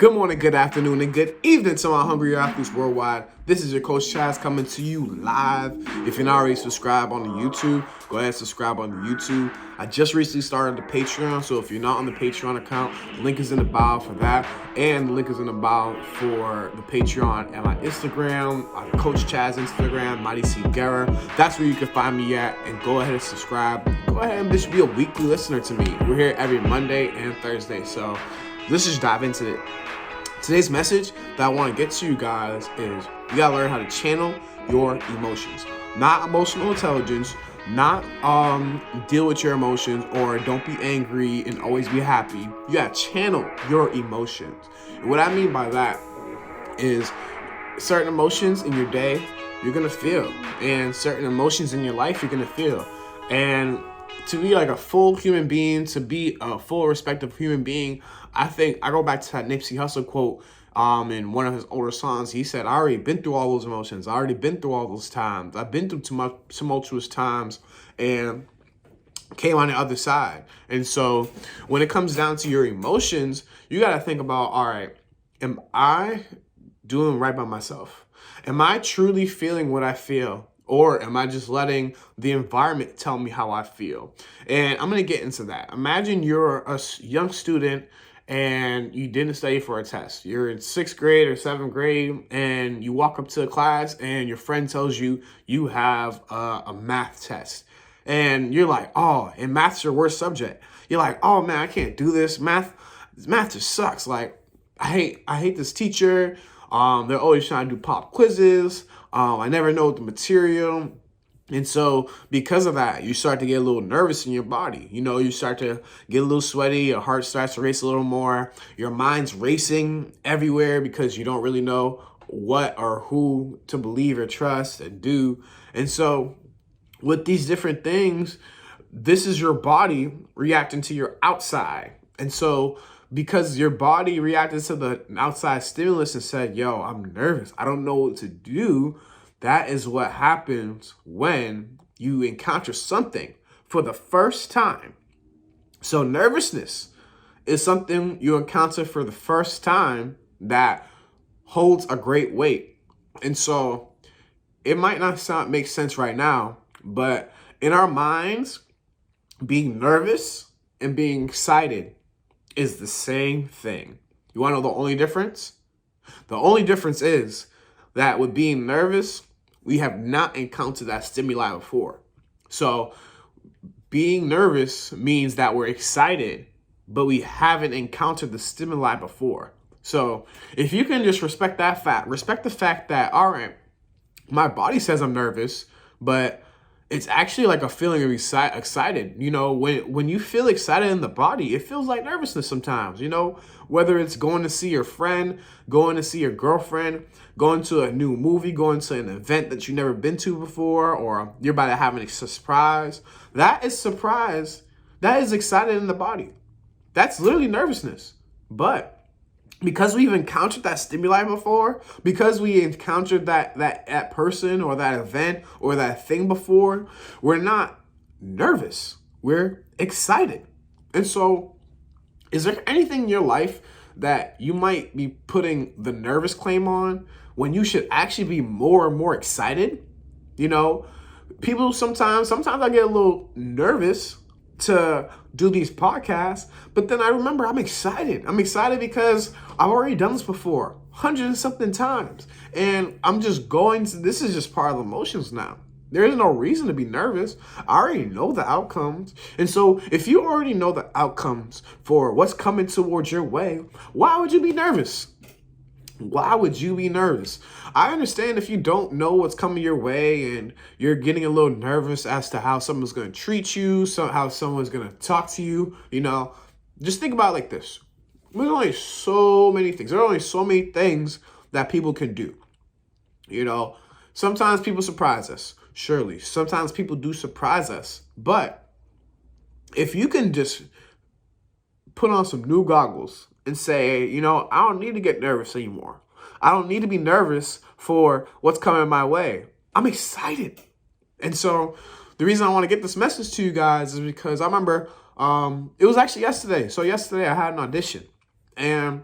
Good morning, good afternoon, and good evening to my hungry athletes worldwide. This is your coach Chaz coming to you live. If you're not already subscribed on the YouTube, go ahead and subscribe on the YouTube. I just recently started the Patreon, so if you're not on the Patreon account, the link is in the bio for that, and the link is in the bio for the Patreon and my Instagram, Coach Chaz Instagram, Mighty C Guerra. That's where you can find me at, and go ahead and subscribe. Go ahead and just be a weekly listener to me. We're here every Monday and Thursday, so let's just dive into it. Today's message that I want to get to you guys is you gotta learn how to channel your emotions. Not emotional intelligence, not deal with your emotions, or don't be angry and always be happy. You gotta channel your emotions. And what I mean by that is certain emotions in your day you're gonna feel, and certain emotions in your life you're gonna feel. And to be like a full human being, to be a full respective human being, I think I go back to that Nipsey Hussle quote in one of his older songs. He said, I already been through all those emotions. I already been through all those times. I've been through tumultuous times and came on the other side. And so when it comes down to your emotions, you got to think about, all right, am I doing right by myself? Am I truly feeling what I feel? Or am I just letting the environment tell me how I feel? And I'm going to get into that. Imagine you're a young student and you didn't study for a test. You're in 6th grade or 7th grade and you walk up to a class and your friend tells you you have a math test. And you're like, oh, and math's your worst subject. You're like, oh man, I can't do this. Math just sucks. Like, I hate this teacher. They're always trying to do pop quizzes. I never know the material. And so because of that, you start to get a little nervous in your body. You know, you start to get a little sweaty. Your heart starts to race a little more. Your mind's racing everywhere because you don't really know what or who to believe or trust and do. And so with these different things, this is your body reacting to your outside. And so because your body reacted to the outside stimulus and said, yo, I'm nervous, I don't know what to do. That is what happens when you encounter something for the first time. So nervousness is something you encounter for the first time that holds a great weight. And so it might not make sense right now, but in our minds, being nervous and being excited is the same thing. You want to know the only difference? The only difference is that with being nervous, we have not encountered that stimuli before. So being nervous means that we're excited, but we haven't encountered the stimuli before. So if you can just respect that fact, respect the fact that, all right, my body says I'm nervous, but it's actually like a feeling of excited. You know, when you feel excited in the body, it feels like nervousness sometimes, you know, whether it's going to see your friend, going to see your girlfriend, going to a new movie, going to an event that you've never been to before, or you're about to have a surprise. That is surprise. That is excited in the body. That's literally nervousness. But because we've encountered that stimuli before, because we encountered that person or that event or that thing before, we're not nervous. We're excited. And so, is there anything in your life that you might be putting the nervous claim on when you should actually be more and more excited? You know, people sometimes I get a little nervous to do these podcasts, but then I remember I'm excited. I'm excited because I've already done this before 100 and something times. And I'm just this is just part of the emotions now. There is no reason to be nervous. I already know the outcomes. And so if you already know the outcomes for what's coming towards your way, why would you be nervous? Why would you be nervous? I understand if you don't know what's coming your way and you're getting a little nervous as to how someone's going to treat you, how someone's going to talk to you, you know, just think about it like this. There's only so many things. There are only so many things that people can do. You know, sometimes people surprise us. Surely. Sometimes people do surprise us. But if you can just put on some new goggles and say, you know, I don't need to get nervous anymore. I don't need to be nervous for what's coming my way. I'm excited. And so the reason I want to get this message to you guys is because I remember it was actually yesterday. So yesterday I had an audition and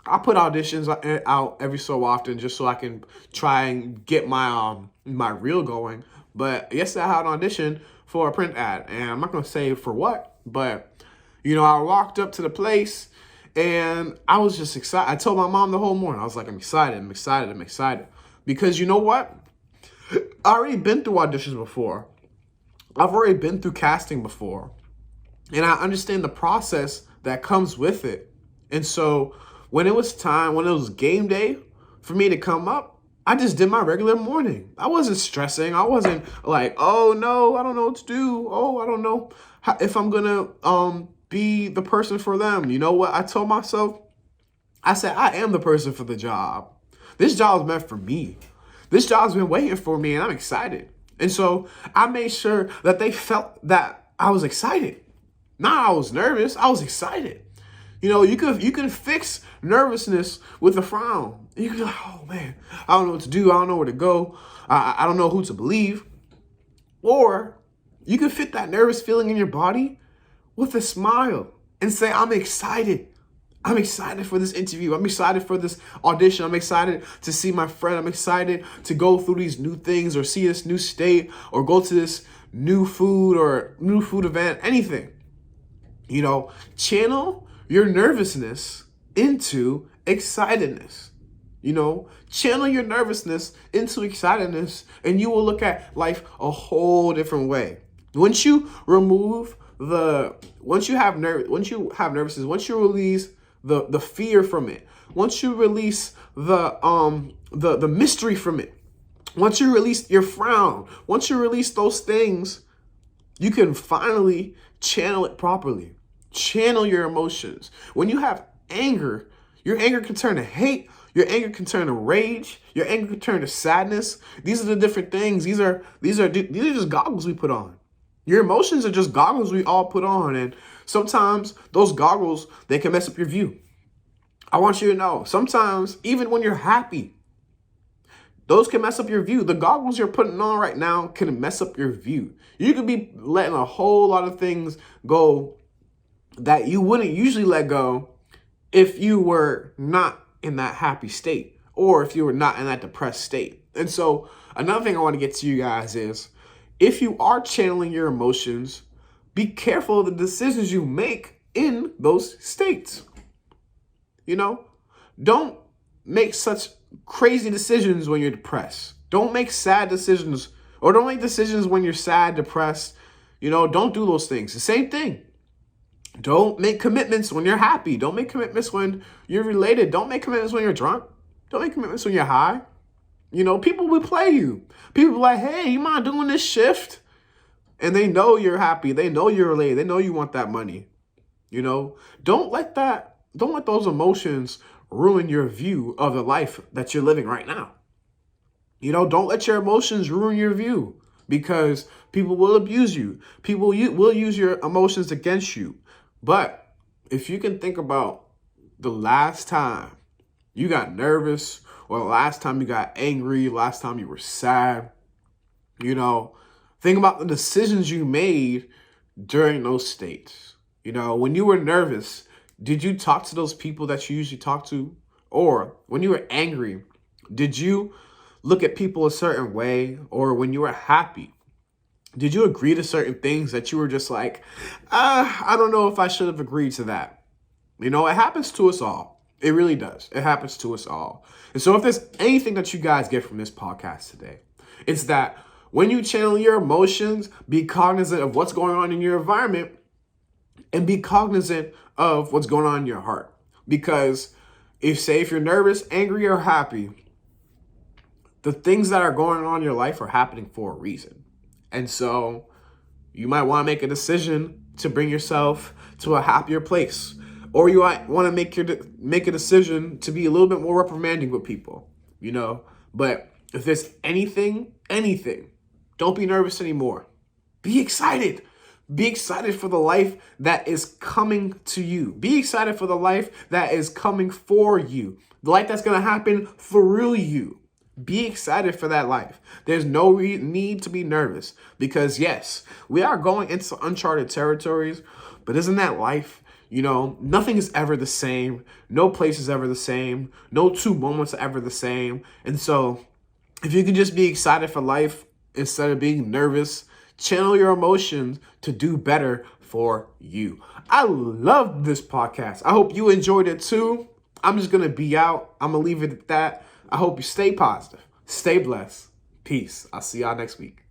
I put auditions out every so often just so I can try and get my reel going. But yesterday I had an audition for a print ad, and I'm not gonna say for what, but I walked up to the place and I was just excited. I told my mom the whole morning. I was like, I'm excited, I'm excited, I'm excited. Because you know what? I already been through auditions before. I've already been through casting before. And I understand the process that comes with it. And so when it was game day for me to come up, I just did my regular morning. I wasn't stressing. I wasn't like, oh no, I don't know what to do. Oh, I don't know if I'm gonna be the person for them. You know what? I told myself, I said, I am the person for the job. This job is meant for me. This job's been waiting for me, and I'm excited. And so I made sure that they felt that I was excited. Not I was nervous. I was excited. You can fix nervousness with a frown. You can be like, oh man, I don't know what to do. I don't know where to go. I don't know who to believe. Or you can fit that nervous feeling in your body with a smile and say, I'm excited. I'm excited for this interview. I'm excited for this audition. I'm excited to see my friend. I'm excited to go through these new things or see this new state or go to this new food event, anything. Channel your nervousness into excitedness. Channel your nervousness into excitedness, and you will look at life a whole different way. Once you have nervousness, once you release the fear from it, once you release the mystery from it, once you release your frown, once you release those things, you can finally channel it properly. Channel your emotions. When you have anger, your anger can turn to hate. Your anger can turn to rage. Your anger can turn to sadness. These are the different things. These are just goggles we put on. Your emotions are just goggles we all put on. And sometimes those goggles, they can mess up your view. I want you to know, sometimes even when you're happy, those can mess up your view. The goggles you're putting on right now can mess up your view. You could be letting a whole lot of things go that you wouldn't usually let go if you were not in that happy state or if you were not in that depressed state. And so another thing I want to get to you guys is, if you are channeling your emotions, be careful of the decisions you make in those states. Don't make such crazy decisions when you're depressed. Don't make sad decisions, or don't make decisions when you're sad, depressed. Don't do those things. The same thing. Don't make commitments when you're happy. Don't make commitments when you're related. Don't make commitments when you're drunk. Don't make commitments when you're high. People will play you. People be like, hey, you mind doing this shift? And they know you're happy. They know you're related. They know you want that money. Don't let those emotions ruin your view of the life that you're living right now. Don't let your emotions ruin your view, because people will abuse you. People will use your emotions against you. But if you can think about the last time you got nervous, or the last time you got angry, last time you were sad, think about the decisions you made during those states. When you were nervous, did you talk to those people that you usually talk to? Or when you were angry, did you look at people a certain way? Or when you were happy, did you agree to certain things that you were just like, I don't know if I should have agreed to that? It happens to us all. It really does. It happens to us all. And so if there's anything that you guys get from this podcast today, it's that when you channel your emotions, be cognizant of what's going on in your environment and be cognizant of what's going on in your heart. Because if you're nervous, angry, or happy, the things that are going on in your life are happening for a reason. And so you might want to make a decision to bring yourself to a happier place. Or you might want to make a decision to be a little bit more reprimanding with people, But if there's anything, don't be nervous anymore. Be excited. Be excited for the life that is coming to you. Be excited for the life that is coming for you. The life that's going to happen through you. Be excited for that life. There's no need to be nervous, because yes, we are going into uncharted territories, but isn't that life? Nothing is ever the same. No place is ever the same. No two moments are ever the same. And so if you can just be excited for life instead of being nervous, channel your emotions to do better for you. I love this podcast. I hope you enjoyed it too. I'm just going to be out. I'm going to leave it at that. I hope you stay positive. Stay blessed. Peace. I'll see y'all next week.